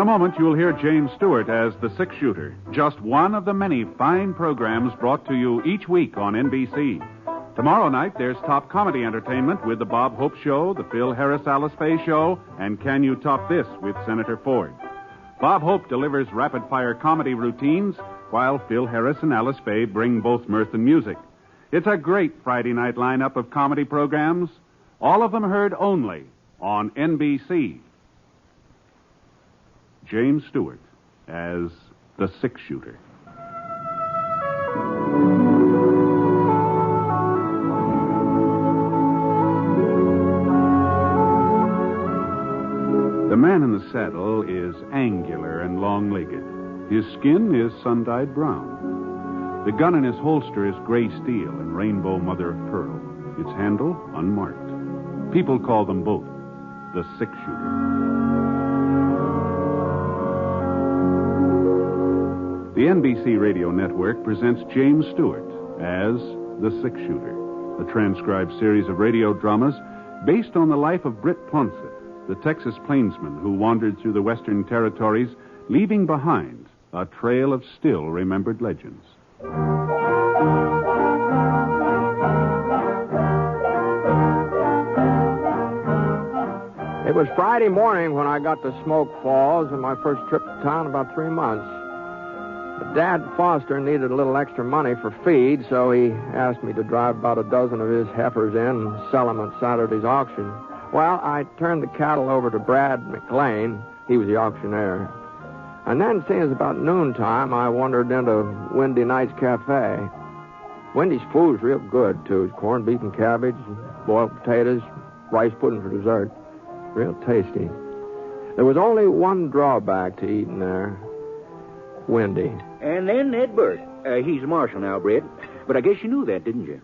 moment, you'll hear James Stewart as the six-shooter, just one of the many fine programs brought to you each week on NBC. Tomorrow night, there's top comedy entertainment with The Bob Hope Show, The Phil Harris-Alice Faye Show, and Can You Top This with Senator Ford. Bob Hope delivers rapid-fire comedy routines, while Phil Harris and Alice Faye bring both mirth and music. It's a great Friday night lineup of comedy programs, all of them heard only on NBC. James Stewart as the six-shooter. The man in the saddle is angular and long-legged. His skin is sun-dyed brown. The gun in his holster is gray steel and rainbow mother of pearl. Its handle unmarked. People call them both the six-shooter. The NBC Radio Network presents James Stewart as the six-shooter, a transcribed series of radio dramas based on the life of Britt Ponset, the Texas plainsman who wandered through the Western Territories, leaving behind a trail of still-remembered legends. It was Friday morning when I got to Smoke Falls on my first trip to town in about 3 months. But Dad Foster needed a little extra money for feed, so he asked me to drive about a dozen of his heifers in and sell them at Saturday's auction. Well, I turned the cattle over to Brad McLean. He was the auctioneer. And then, seeing as about noontime, I wandered into Windy Night's Cafe. Windy's food was real good, too. Corned beef and cabbage, boiled potatoes, rice pudding for dessert. Real tasty. There was only one drawback to eating there. Windy. And then Ed Burt. He's a marshal now, Britt. But I guess you knew that, didn't you?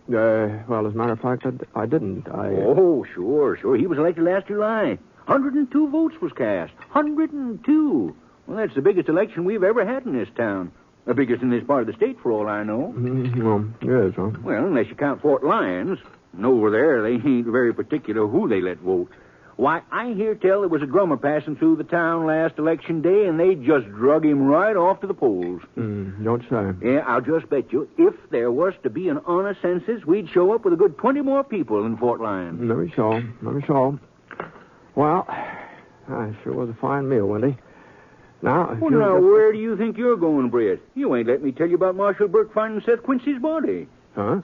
Well, as a matter of fact, I didn't. Oh, sure. He was elected last July. 102 votes was cast. 102. Well, that's the biggest election we've ever had in this town. The biggest in this part of the state, for all I know. Well, yes, huh? Well, unless you count Fort Lyons. And over there, they ain't very particular who they let vote. Why, I hear tell there was a drummer passing through the town last election day, and they just drug him right off to the polls. Don't say. Yeah, I'll just bet you, if there was to be an honest census, we'd show up with a good 20 more people in Fort Lyons. Let me show. Well, it sure was a fine meal, Wendy. Now, where do you think you're going, Britt? You ain't let me tell you about Marshal Burt finding Seth Quincy's body. Huh?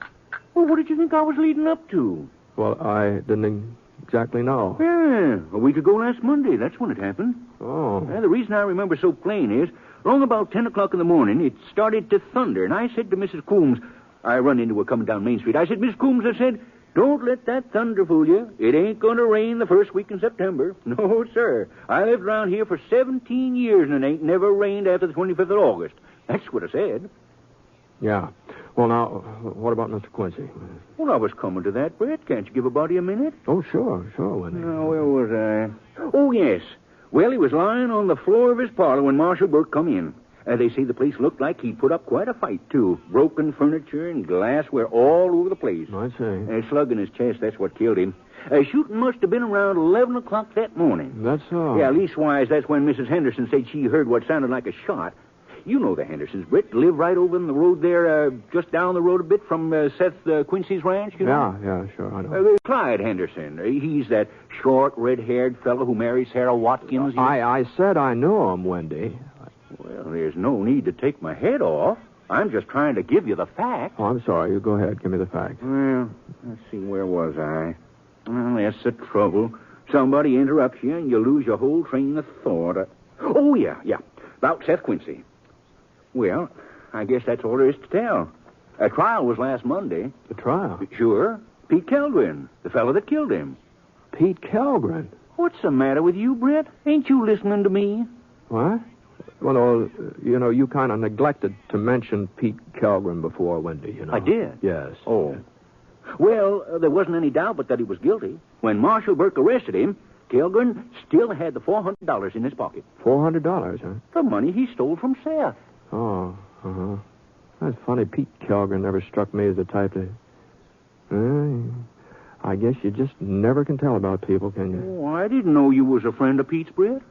Well, what did you think I was leading up to? Well, I didn't exactly know. Yeah, a week ago last Monday. That's when it happened. Oh. The reason I remember so plain is, along about 10 o'clock in the morning, it started to thunder, and I said to Mrs. Coombs, I run into her coming down Main Street. I said, Miss Coombs, I said, don't let that thunder fool you. It ain't going to rain the first week in September. No, sir. I lived around here for 17 years, and it ain't never rained after the 25th of August. That's what I said. Yeah. Well, now, what about Mr. Quincy? Well, I was coming to that, Brett. Can't you give a body a minute? Oh, sure, Wendy. Now, where was I? Oh, yes. Well, he was lying on the floor of his parlor when Marshal Burt come in. They say the place looked like he'd put up quite a fight, too. Broken furniture and glassware all over the place. I see. A slug in his chest, that's what killed him. Shooting must have been around 11 o'clock that morning. That's so. Yeah, leastwise, that's when Mrs. Henderson said she heard what sounded like a shot. You know the Hendersons, Britt. Live right over in the road there, just down the road a bit from Seth Quincy's ranch, you know? Yeah, sure, I know. Clyde Henderson. He's that short, red-haired fellow who married Sarah Watkins. I said I knew him, Wendy. Well, there's no need to take my head off. I'm just trying to give you the facts. Oh, I'm sorry. You go ahead. Give me the facts. Well, let's see. Where was I? Well, that's the trouble. Somebody interrupts you, and you lose your whole train of thought. Oh, yeah. About Seth Quincy. Well, I guess that's all there is to tell. A trial was last Monday. The trial? Sure. Pete Kellgren, the fellow that killed him. Pete Kellgren? What's the matter with you, Britt? Ain't you listening to me? What? Well, you kind of neglected to mention Pete Kellgren before, Wendy, I did? Yes. Oh. Well, there wasn't any doubt but that he was guilty. When Marshal Burke arrested him, Kellgren still had the $400 in his pocket. $400, huh? The money he stole from Seth. Oh, uh-huh. That's funny. Pete Kellgren never struck me as the type to... I guess you just never can tell about people, can you? Oh, I didn't know you was a friend of Pete's, Britt.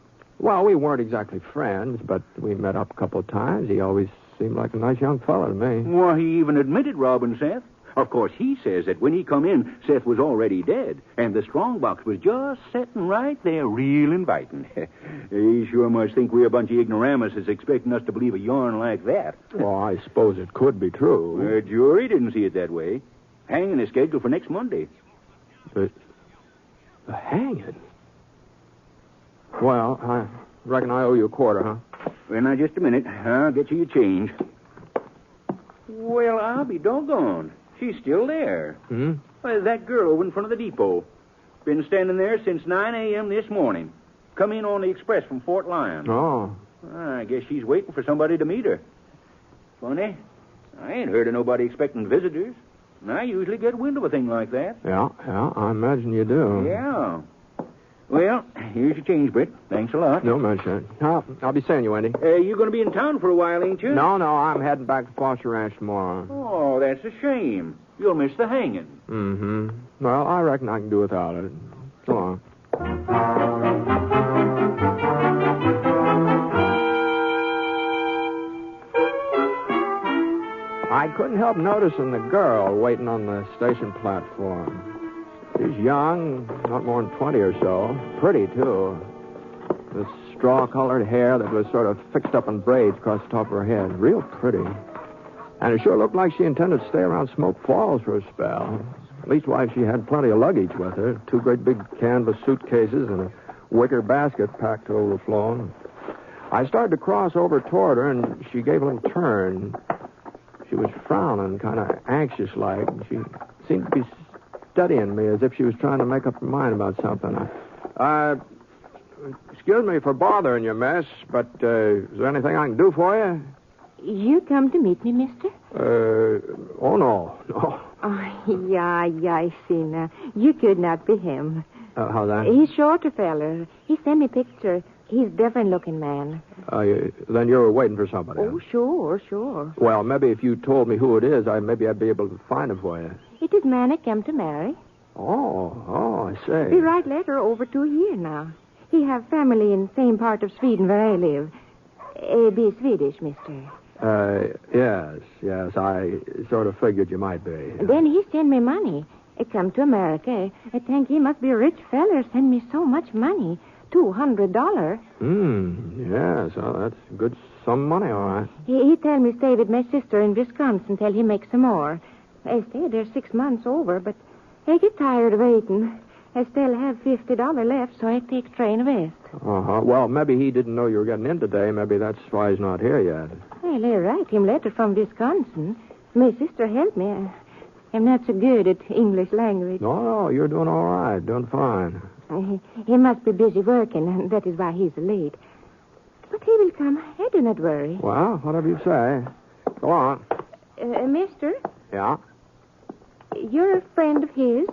Well, we weren't exactly friends, but we met up a couple of times. He always seemed like a nice young fellow to me. Well, he even admitted robbing Seth. Of course, he says that when he come in, Seth was already dead, and the strongbox was just sitting right there, real inviting. He sure must think we're a bunch of ignoramuses expecting us to believe a yarn like that. Well, I suppose it could be true. The jury didn't see it that way. Hanging is scheduled for next Monday. But the hanging? Well, I reckon I owe you a quarter, huh? Well, now, just a minute. I'll get you your change. Well, I'll be doggone. She's still there. Hmm? Well, that girl over in front of the depot. Been standing there since 9 a.m. this morning. Come in on the express from Fort Lyon. Oh. I guess she's waiting for somebody to meet her. Funny. I ain't heard of nobody expecting visitors. And I usually get wind of a thing like that. Yeah, I imagine you do. Yeah. Well, here's your change, Britt. Thanks a lot. No mention it. I'll be seeing you, Wendy. You're going to be in town for a while, ain't you? No, I'm heading back to Foster Ranch tomorrow. Oh, that's a shame. You'll miss the hanging. Mm-hmm. Well, I reckon I can do without it. So long. I couldn't help noticing the girl waiting on the station platform. She's young, not more than 20 or so. Pretty, too. With straw-colored hair that was sort of fixed up in braids across the top of her head. Real pretty. And it sure looked like she intended to stay around Smoke Falls for a spell. At least why she had plenty of luggage with her. 2 great big canvas suitcases and a wicker basket packed to overflowing. I started to cross over toward her, and she gave a little turn. She was frowning, kind of anxious-like. She seemed to be studying me as if she was trying to make up her mind about something. Excuse me for bothering you, miss, but is there anything I can do for you? You come to meet me, mister? Oh, no. Oh, yeah, I see now. You could not be him. How's that? He's shorter feller. He sent me picture. He's different-looking man. Then you're waiting for somebody. Oh, sure. Well, maybe if you told me who it is, maybe I'd be able to find him for you. It is man I come to marry. Oh, I see. He write letter over 2 years now. He have family in same part of Sweden where I live. Be Swedish, mister. Yes, I sort of figured you might be. Then he send me money. I come to America. I think he must be a rich feller, send me so much money. $200. Yes, well, that's a good sum of money, all right. He tell me stay with my sister in Wisconsin till he makes some more. I stay there 6 months over, but I get tired of waiting. I still have $50 left, so I take train west. Uh-huh. Well, maybe he didn't know you were getting in today. Maybe that's why he's not here yet. Well, I write him letter from Wisconsin. My sister helped me. I'm not so good at English language. No, you're doing all right. Doing fine. He must be busy working, and that is why he's late. But he will come. I do not worry. Well, whatever you say. Go on. Mister? Yeah? You're a friend of his?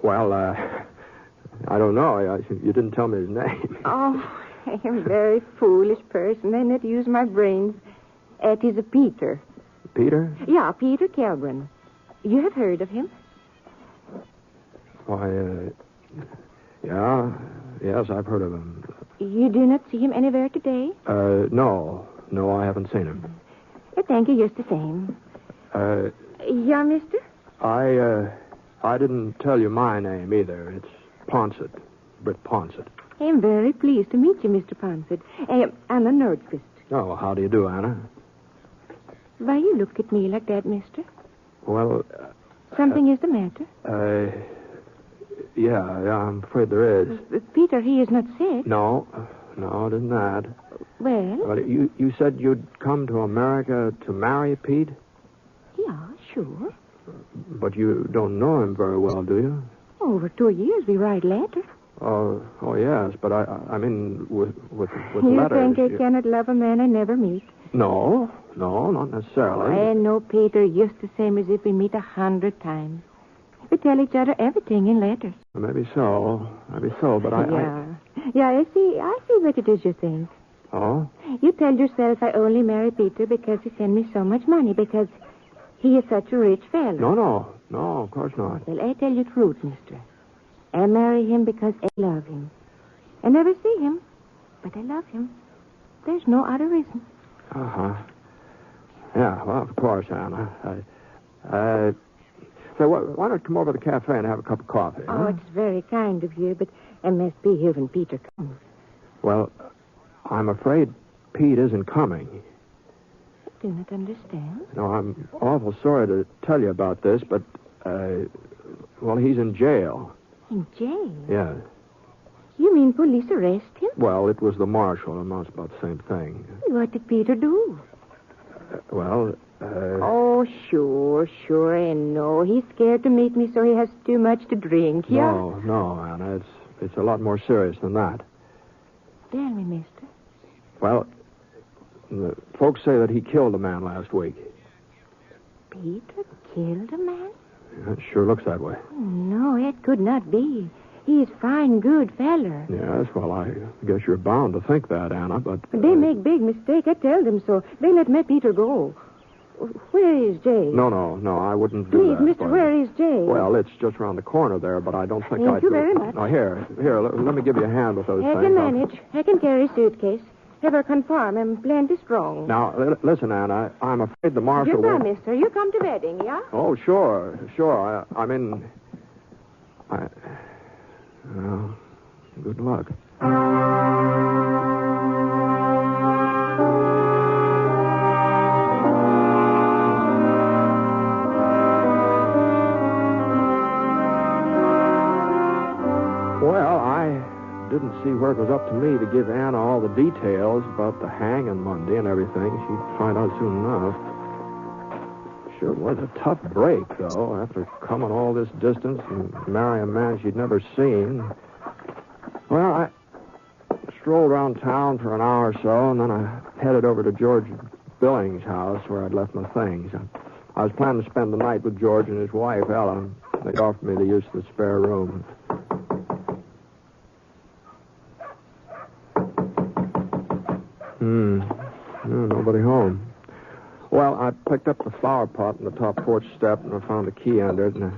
Well, I don't know. You didn't tell me his name. Oh, I am a very foolish person. I not use my brains. It is a Peter. Peter? Yeah, Peter Kelbrin. You have heard of him? Why, yes, I've heard of him. You do not see him anywhere today? No, I haven't seen him. Thank you, just the same. Yeah, mister? I didn't tell you my name either. It's Ponset, Britt Ponset. I am very pleased to meet you, Mr. Ponset. Anna Norquist. Oh, how do you do, Anna? Why you look at me like that, mister? Well... Something is the matter? Yeah, I'm afraid there is. Peter, he is not sick. No, it isn't that. Well? But you said you'd come to America to marry Pete? Yeah, sure. But you don't know him very well, do you? Over 2 years, we write letters. Oh, yes, but I mean, with you letters... think I cannot love a man I never meet? No, not necessarily. I know Peter just the same as if we meet 100 times. We tell each other everything in letters. Maybe so, but Yeah, I see what it is you think. Oh? You tell yourself I only marry Peter because he sent me so much money, because he is such a rich fellow. No, of course not. Well, I tell you the truth, mister. I marry him because I love him. I never see him, But I love him. There's no other reason. Uh-huh. Yeah, well, of course, Anna. So why don't you come over to the cafe and have a cup of coffee? Oh, huh? it's very kind of you, but I must be here when Peter comes. Well, I'm afraid Pete isn't coming. I do not understand. No, I'm awful sorry to tell you about this, but, well, he's in jail. In jail? Yeah. You mean police arrest him? Well, it was the marshal. Amounts about the same thing. What did Peter do? Oh, sure, I know. He's scared to meet me, so he has too much to drink, yeah? No, Anna. It's a lot more serious than that. Tell me, mister. Well, the folks say that he killed a man last week. Peter killed a man? Yeah, it sure looks that way. No, it could not be. He's fine, good feller. Yes, well, I guess you're bound to think that, Anna, but... They make big mistake. I tell them so. They let my Peter go. Where is Jay? No, I wouldn't do Please, that. mister, where is Jay? Well, it's just around the corner there, but I don't think Thank you very much. No, here, let me give you a hand with those I things. can manage. I can carry suitcase. Ever confirm I'm plenty strong. Now, listen, Anna, I'm afraid the marshal Goodbye, will... mister. You come to wedding, yeah? Oh, sure. Well, good luck. Well, I didn't see where it was up to me to give Anna all the details about the hanging Monday and everything. She'd find out soon enough. Sure was a tough break, though, after coming all this distance and marrying a man she'd never seen. Well, I strolled around town for an hour or so, and then I headed over to George Billings' house where I'd left my things. I was planning to spend the night with George and his wife, Ellen. They offered me the use of the spare room. No, nobody home. Well, I picked up the flower pot on the top porch step, and I found the key under it, and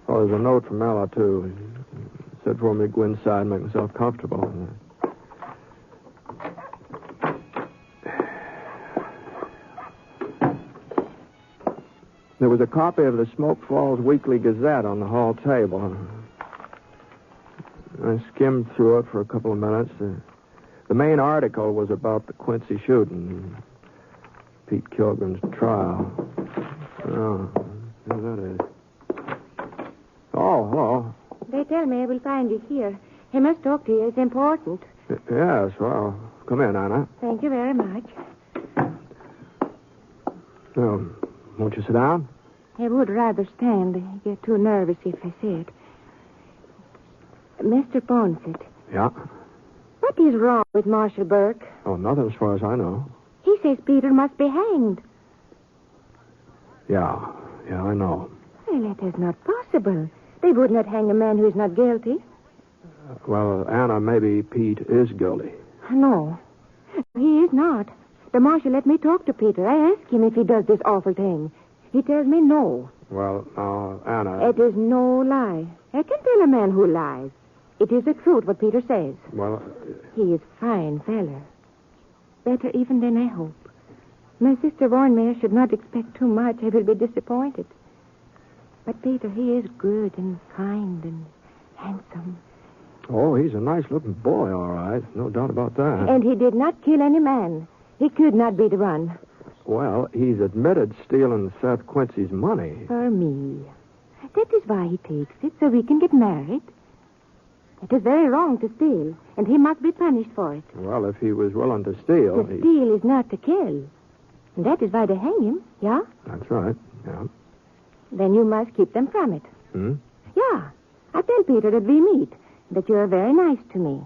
there's a note from Ella, too. It said for me to go inside and make myself comfortable. There was a copy of the Smoke Falls Weekly Gazette on the hall table. I skimmed through it for a couple of minutes. The main article was about the Quincy shooting. Pete Kilgren's trial. Oh, there that is. Oh, hello. They tell me I will find you here. I must talk to you. It's important. Yes, well, come in, Anna. Thank you very much. Won't you sit down? I would rather stand. I get too nervous if I sit. Mr. Ponset. Yeah? What is wrong with Marshal Burke? Oh, nothing as far as I know. He says Peter must be hanged. Yeah, I know. Well, that is not possible. They would not hang a man who is not guilty. Well, Anna, maybe Pete is guilty. No, he is not. The marshal let me talk to Peter. I asked him if he does this awful thing. He tells me no. Well, Anna... It is no lie. I can tell a man who lies. It is the truth what Peter says. Well... He is fine feller. Better even than I hope. My sister warned me I should not expect too much. I will be disappointed. But Peter, he is good and kind and handsome. Oh, he's a nice-looking boy, all right. No doubt about that. And he did not kill any man. He could not be the one. Well, he's admitted stealing Seth Quincy's money. For me. That is why he takes it, so we can get married. It is very wrong to steal, and he must be punished for it. Well, if he was willing to steal... To steal is not to kill. And that is why they hang him, yeah? That's right, yeah. Then you must keep them from it. Yeah. I tell Peter that we meet, that you are very nice to me.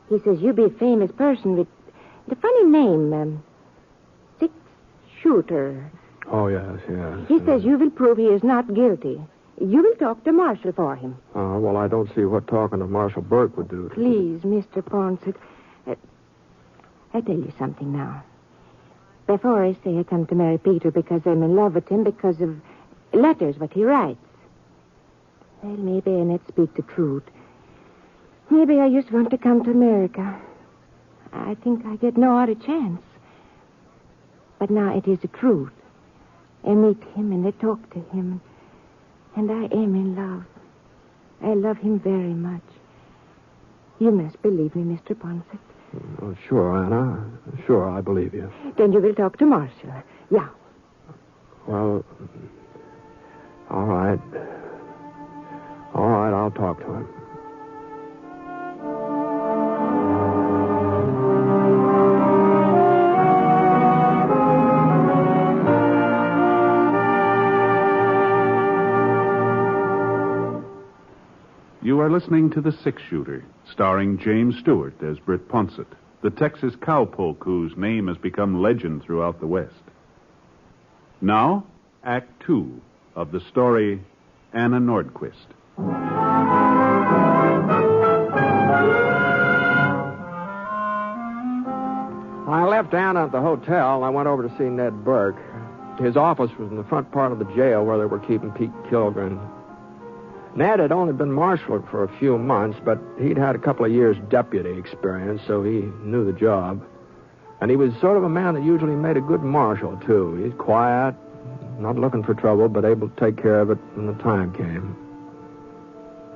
He says you be a famous person with the funny name, Six Shooter. Oh, yes. He says you will prove he is not guilty. You will talk to Marshal for him. Well, I don't see what talking to Marshal Burt would do. Please, Mr. Ponset. I tell you something now. Before I say I come to marry Peter because I'm in love with him because of letters what he writes. Well, maybe I not speak the truth. Maybe I just want to come to America. I think I get no other chance. But now it is the truth. I meet him and I talk to him. And I am in love. I love him very much. You must believe me, Mr. Ponset. Oh, sure, Anna. Sure, I believe you. Then you will talk to Marshall. Yeah. Well, all right. All right, I'll talk to him. You are listening to The Six-Shooter, starring James Stewart as Britt Ponset, the Texas cowpoke whose name has become legend throughout the West. Now, Act 2 of the story Anna Norquist. I left Anna at the hotel. I went over to see Ned Burke. His office was in the front part of the jail where they were keeping Pete Kilgren. Ned had only been marshaled for a few months, but he'd had a couple of years' deputy experience, so he knew the job. And he was sort of a man that usually made a good marshal, too. He's quiet, not looking for trouble, but able to take care of it when the time came.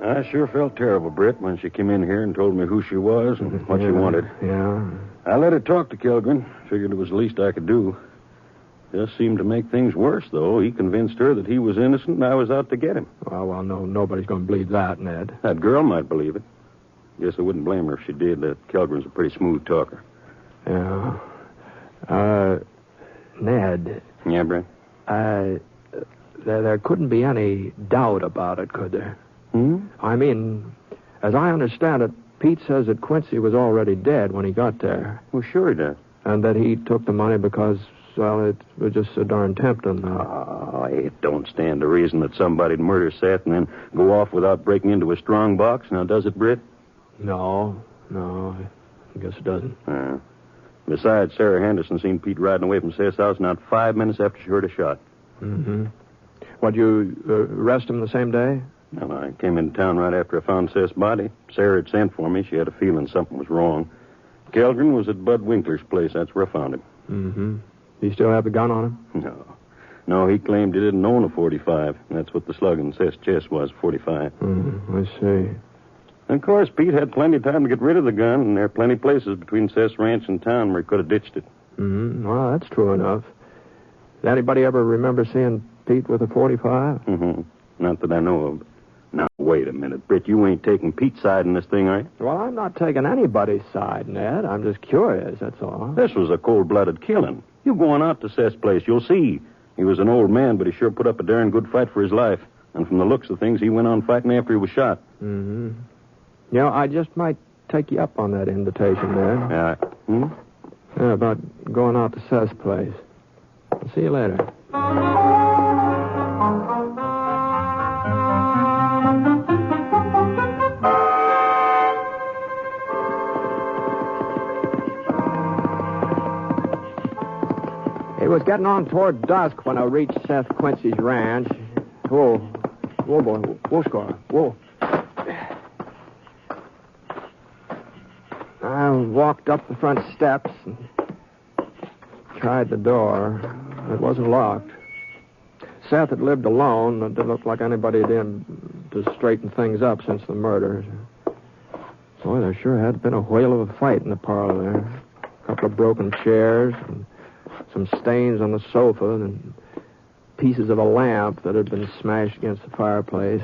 I sure felt terrible, Britt, when she came in here and told me who she was and what she wanted. Yeah. I let her talk to Kilgren. Figured it was the least I could do. Just seemed to make things worse, though. He convinced her that he was innocent and I was out to get him. Well, no, nobody's going to believe that, Ned. That girl might believe it. Guess I wouldn't blame her if she did. That Kilgren's a pretty smooth talker. Yeah. Ned. Yeah, Britt? There couldn't be any doubt about it, could there? I mean, as I understand it, Pete says that Quincy was already dead when he got there. Well, sure he does. And that he took the money because, well, it was just so darn tempting. It don't stand to reason that somebody'd murder Seth and then go off without breaking into a strong box. Now, does it, Britt? No, I guess it doesn't. Besides, Sarah Henderson seen Pete riding away from Seth's house not 5 minutes after she heard a shot. Mm-hmm. What, you arrest him the same day? Well, I came into town right after I found Seth's body. Sarah had sent for me. She had a feeling something was wrong. Kilgren was at Bud Winkler's place. That's where I found him. Mm-hmm. Do you still have the gun on him? No, he claimed he didn't own a .45. That's what the slug in Seth's chest was, .45. I see. And of course, Pete had plenty of time to get rid of the gun, and there are plenty of places between Seth's ranch and town where he could have ditched it. Mm-hmm. Well, that's true enough. Did anybody ever remember seeing Pete with a .45? Mm-hmm. Not that I know of. Now, wait a minute, Britt. You ain't taking Pete's side in this thing, are you? Well, I'm not taking anybody's side, Ned. I'm just curious, that's all. This was a cold-blooded killing. You go on out to Seth's place, you'll see. He was an old man, but he sure put up a darn good fight for his life. And from the looks of things, he went on fighting after he was shot. Mm-hmm. You know, I just might take you up on that invitation, Ned. Yeah, about going out to Seth's place. I'll see you later. It was getting on toward dusk when I reached Seth Quincy's ranch. Whoa, boy. Whoa, Scar. Whoa. I walked up the front steps and tried the door. It wasn't locked. Seth had lived alone. It didn't look like anybody had in to straighten things up since the murder. Boy, there sure had been a whale of a fight in the parlor there. A couple of broken chairs and some stains on the sofa and pieces of a lamp that had been smashed against the fireplace.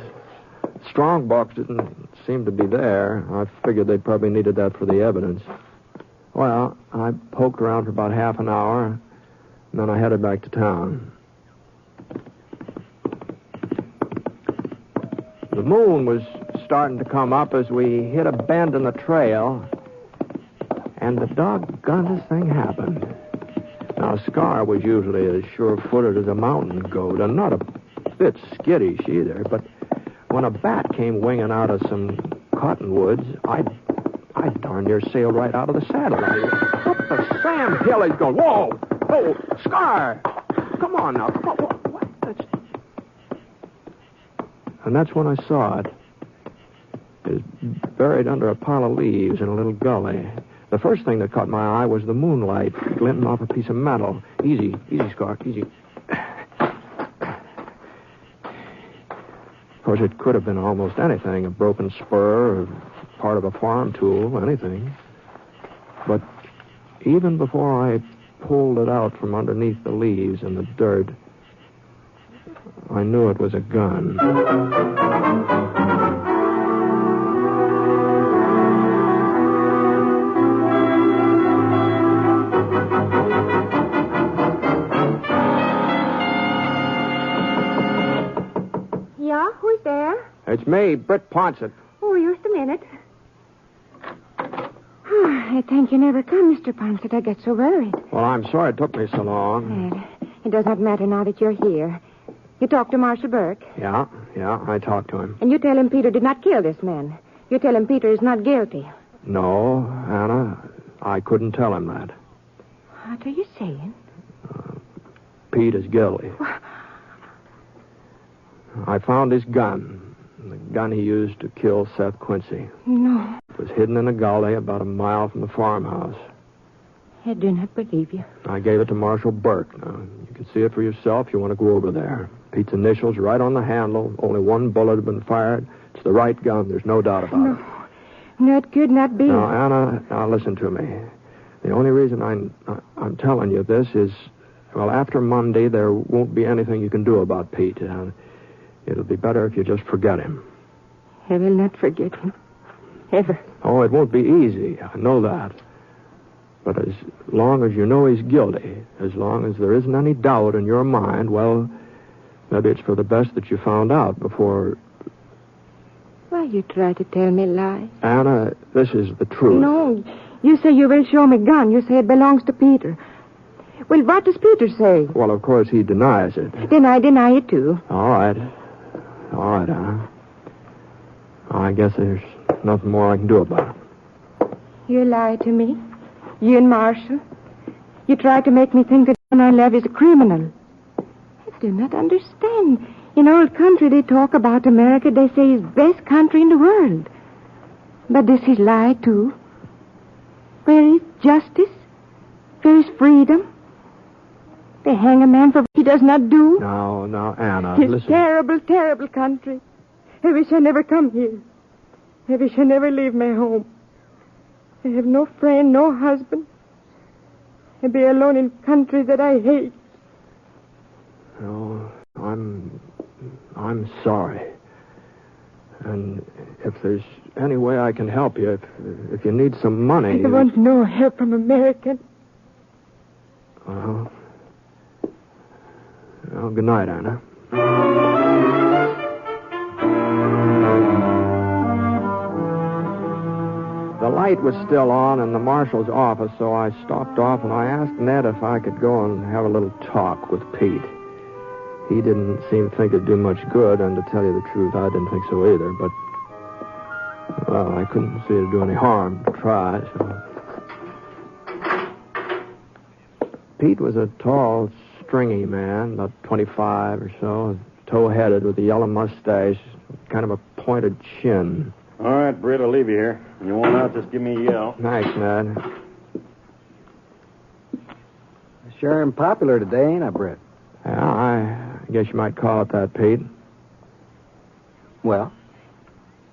Strong box didn't seem to be there. I figured they probably needed that for the evidence. Well, I poked around for about half an hour, and then I headed back to town. The moon was starting to come up as we hit a bend in the trail, and the doggonest thing happened. Now, Scar was usually as sure-footed as a mountain goat, and not a bit skittish either, but when a bat came winging out of some cottonwoods, I darn near sailed right out of the saddle. What the Sam Hill is going? Whoa! Oh, Scar! Come on now. What? And that's when I saw it. It was buried under a pile of leaves in a little gully. The first thing that caught my eye was the moonlight glinting off a piece of metal. Easy, Scark, easy. Of course, it could have been almost anything, a broken spur or part of a farm tool, anything. But even before I pulled it out from underneath the leaves and the dirt, I knew it was a gun. Yeah, who's there? It's me, Britt Ponset. Oh, just a minute. I think you never come, Mr. Ponset. I get so worried. Well, I'm sorry it took me so long. Well, it does not matter now that you're here. You talked to Marshal Burke. Yeah, I talked to him. And you tell him Peter did not kill this man. You tell him Peter is not guilty. No, Anna, I couldn't tell him that. What are you saying? Pete is guilty. I found his gun. The gun he used to kill Seth Quincy. No. It was hidden in a gully about a mile from the farmhouse. I do not believe you. I gave it to Marshal Burke. Now, you can see it for yourself. You want to go over there. Pete's initials right on the handle. Only one bullet had been fired. It's the right gun. There's no doubt about it. No, it could not be. Now, Anna, now listen to me. The only reason I'm telling you this is, well, after Monday, there won't be anything you can do about Pete. It'll be better if you just forget him. I will not forget him. Ever. Oh, it won't be easy. I know that. But as long as you know he's guilty, as long as there isn't any doubt in your mind, well, maybe it's for the best that you found out before... Why you try to tell me lies? Anna, this is the truth. No, you say you will show me gun. You say it belongs to Peter. Well, what does Peter say? Well, of course, he denies it. Then I deny it, too. All right, Anna. I guess there's nothing more I can do about it. You lie to me. You and Marshall. You try to make me think that the man I love is a criminal. I do not understand. In old country, they talk about America. They say it's the best country in the world. But this is lie, too. Where is justice? Where is freedom? They hang a man for what he does not do. Now, Anna, This listen. terrible, terrible country. I wish I never come here. I wish I never leave my home. I have no friend, no husband. I be alone in country that I hate. Oh, I'm sorry. And if there's any way I can help you, if you need some money... I want no help from American. Well, good night, Anna. The light was still on in the marshal's office, so I stopped off and I asked Ned if I could go and have a little talk with Pete. He didn't seem to think it'd do much good, and to tell you the truth, I didn't think so either, but, well, I couldn't see it'd do any harm to try, so... Pete was a tall, stringy man, about 25 or so, tow-headed with a yellow mustache, kind of a pointed chin. All right, Britt, I'll leave you here. When you want out, just give me a yell. Thanks, Ned. Sure am popular today, ain't I, Britt? Yeah, I guess you might call it that, Pete. Well?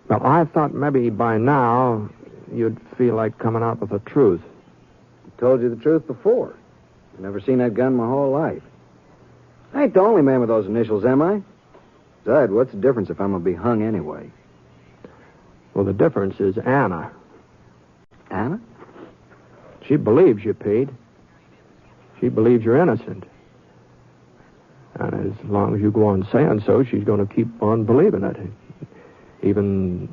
Well, I thought maybe by now you'd feel like coming out with the truth. I told you the truth before. I've never seen that gun my whole life. I ain't the only man with those initials, am I? Besides, what's the difference if I'm going to be hung anyway? Well, the difference is Anna. Anna? She believes you, Pete. She believes you're innocent. And as long as you go on saying so, she's going to keep on believing it. Even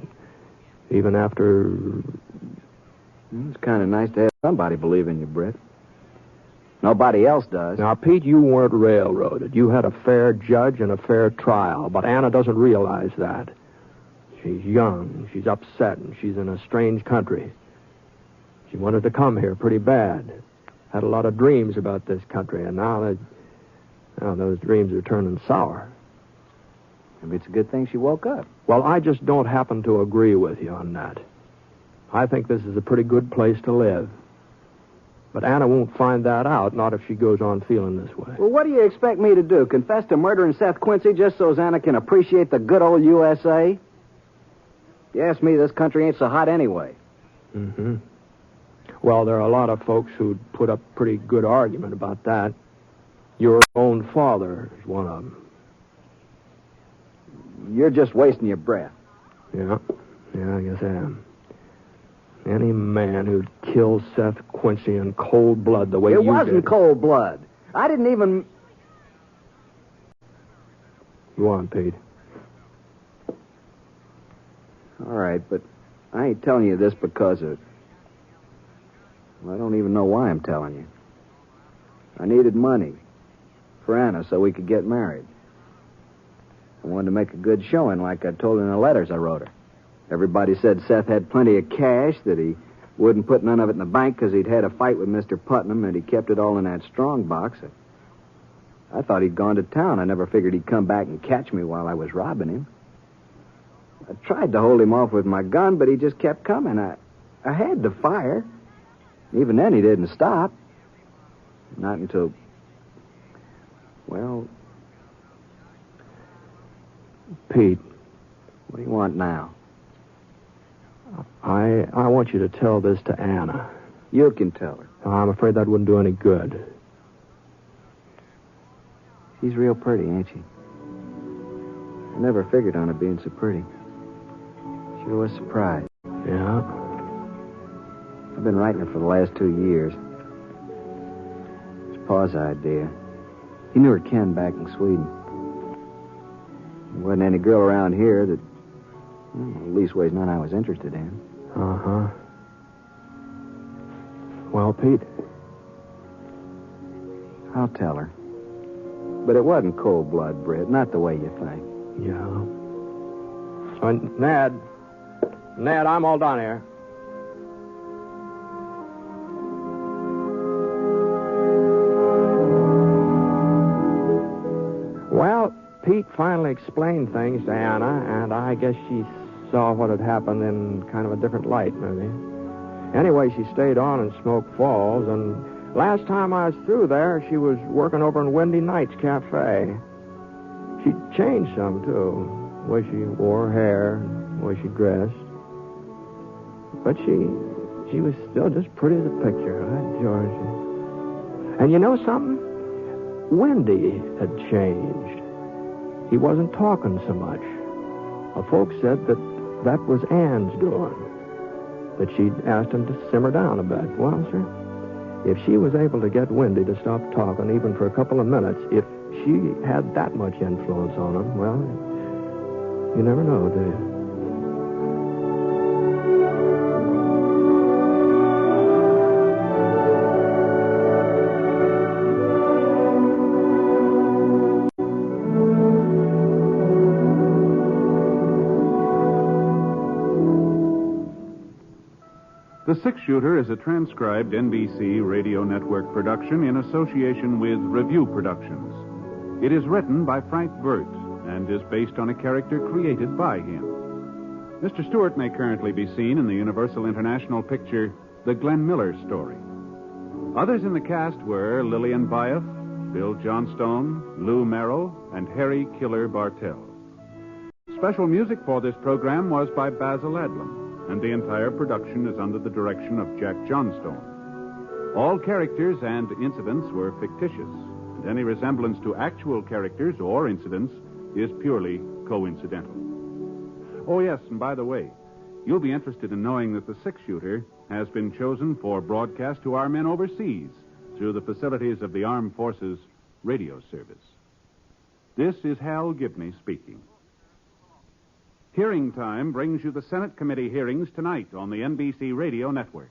after... It's kind of nice to have somebody believe in you, Britt. Nobody else does. Now, Pete, you weren't railroaded. You had a fair judge and a fair trial, but Anna doesn't realize that. She's young, she's upset, and she's in a strange country. She wanted to come here pretty bad. Had a lot of dreams about this country, and now those dreams are turning sour. Maybe it's a good thing she woke up. Well, I just don't happen to agree with you on that. I think this is a pretty good place to live. But Anna won't find that out, not if she goes on feeling this way. Well, what do you expect me to do? Confess to murdering Seth Quincy just so Anna can appreciate the good old USA? You ask me, this country ain't so hot anyway. Mm-hmm. Well, there are a lot of folks who'd put up pretty good argument about that. Your own father is one of them. You're just wasting your breath. Yeah, I guess I am. Any man who'd kill Seth Quincy in cold blood the way you did... It wasn't cold blood. I didn't even... Go on, Pete. All right, but I ain't telling you this because of... Well, I don't even know why I'm telling you. I needed money for Anna so we could get married. I wanted to make a good showing like I told her in the letters I wrote her. Everybody said Seth had plenty of cash, that he wouldn't put none of it in the bank because he'd had a fight with Mr. Putnam, and he kept it all in that strong box. I thought he'd gone to town. I never figured he'd come back and catch me while I was robbing him. I tried to hold him off with my gun, but he just kept coming. I had to fire. Even then, he didn't stop. Not until... Well... Pete. What do you want now? I want you to tell this to Anna. You can tell her. I'm afraid that wouldn't do any good. She's real pretty, ain't she? I never figured on her being so pretty. Sure was surprised. Yeah? I've been writing her for the last 2 years. It's Pa's idea. He knew her Ken back in Sweden. There wasn't any girl around here that... Well, leastways none I was interested in. Uh-huh. Well, Pete? I'll tell her. But it wasn't cold blood, Britt. Not the way you think. Yeah. So, Ned, I'm all done here. Well, Pete finally explained things to Anna, and I guess she saw what had happened in kind of a different light, maybe. Anyway, she stayed on in Smoke Falls, and last time I was through there, she was working over in Windy Nights Cafe. She changed some, too. The way she wore her hair, the way she dressed. But she was still just pretty as a picture, huh, George? And you know something? Windy had changed. He wasn't talking so much. Folks said that was Ann's doing. That she'd asked him to simmer down a bit. Well, sir, if she was able to get Windy to stop talking even for a couple of minutes, if she had that much influence on him, well, you never know, do you? The Six-Shooter is a transcribed NBC Radio Network production in association with Review Productions. It is written by Frank Burt and is based on a character created by him. Mr. Stewart may currently be seen in the Universal International picture The Glenn Miller Story. Others in the cast were Lillian Buyeff, Bill Johnstone, Lou Merrill, and Harry Killer Bartell. Special music for this program was by Basil Adlam, and the entire production is under the direction of Jack Johnstone. All characters and incidents were fictitious, and any resemblance to actual characters or incidents is purely coincidental. Oh, yes, and by the way, you'll be interested in knowing that the Six-Shooter has been chosen for broadcast to our men overseas through the facilities of the Armed Forces Radio Service. This is Hal Gibney speaking. Hearing Time brings you the Senate committee hearings tonight on the NBC Radio Network.